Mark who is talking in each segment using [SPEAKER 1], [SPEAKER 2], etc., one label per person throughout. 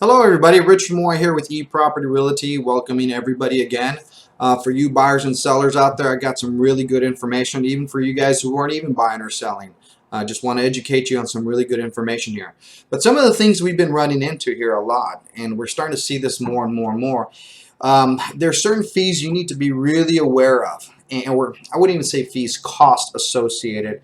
[SPEAKER 1] Hello everybody, Richard Moya here with eProperty Realty, welcoming everybody again. For you buyers and sellers out there, I got some really good information, even for you guys who aren't even buying or selling. I just want to educate you on some really good information here. But some of the things we've been running into here a lot, and we're starting to see this more and more and more, there are certain fees you need to be really aware of. I wouldn't even say fees, cost associated,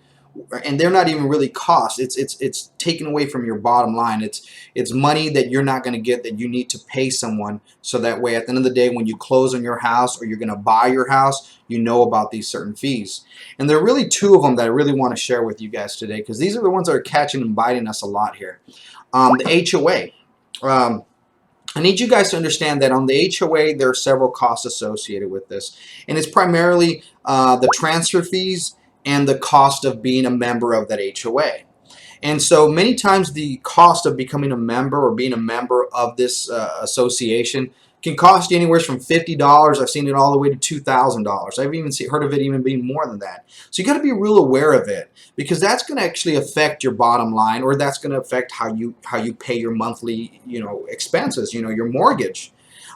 [SPEAKER 1] and they're not even really cost. It's taken away from your bottom line. It's money that you're not going to get that you need to pay someone, so that way at the end of the day when you close on your house or you're going to buy your house, you know about these certain fees. And there are really two of them that I really want to share with you guys today, because these are the ones that are catching and biting us a lot here. The HOA. I need you guys to understand that on the HOA there are several costs associated with this, and it's primarily the transfer fees and the cost of being a member of that HOA. And so many times the cost of becoming a member or being a member of this association can cost you anywhere from $50. I've seen it all the way to $2,000. I've even heard of it even being more than that. So you got to be real aware of it, because that's going to actually affect your bottom line, or that's going to affect how you pay your monthly expenses, your mortgage.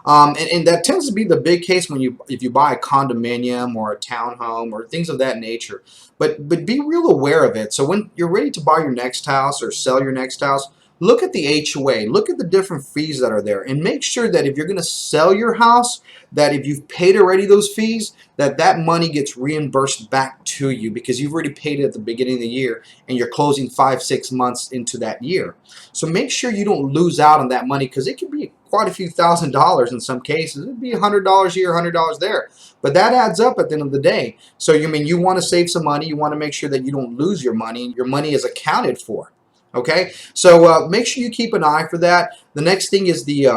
[SPEAKER 1] And that tends to be the big case if you buy a condominium or a townhome or things of that nature. But be real aware of it. So when you're ready to buy your next house or sell your next house, look at the HOA, look at the different fees that are there, and make sure that if you're going to sell your house, that if you've paid already those fees, that money gets reimbursed back to you, because you've already paid it at the beginning of the year and you're closing 5-6 months into that year. So make sure you don't lose out on that money, because it can be quite a few $1,000s in some cases. It'd be $100 here, $100 there, but that adds up at the end of the day. So you want to save some money, you want to make sure that you don't lose your money. Your money is accounted for. Okay, so make sure you keep an eye for that. The next thing is the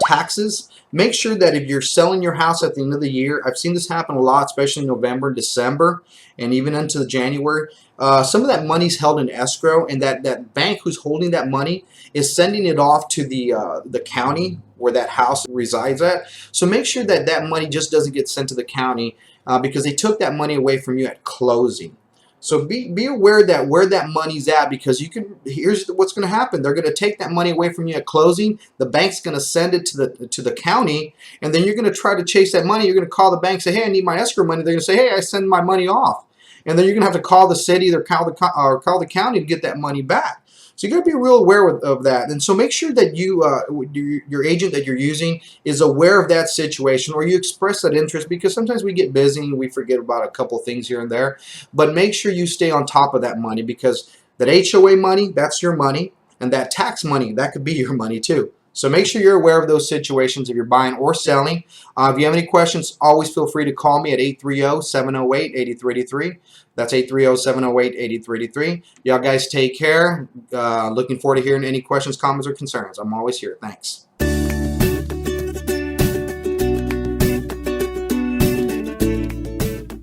[SPEAKER 1] taxes. Make sure that if you're selling your house at the end of the year, I've seen this happen a lot, especially in November, December, and even into January. Some of that money's held in escrow, and that bank who's holding that money is sending it off to the county where that house resides at. So make sure that that money just doesn't get sent to the county, because they took that money away from you at closing. So be aware that where that money's at, because here's what's going to happen. They're going to take that money away from you at closing. The bank's going to send it to the county, and then you're going to try to chase that money. You're going to call the bank and say, hey, I need my escrow money. They're going to say, hey, I send my money off. And then you're going to have to call the city or call the county to get that money back. So you got to be real aware of that. And so make sure that your agent that you're using is aware of that situation, or you express that interest, because sometimes we get busy and we forget about a couple things here and there. But make sure you stay on top of that money, because that HOA money, that's your money, and that tax money, that could be your money too. So make sure you're aware of those situations if you're buying or selling. If you have any questions, always feel free to call me at 830-708-8383. That's 830-708-8383. Y'all guys take care. Looking forward to hearing any questions, comments, or concerns. I'm always here. Thanks.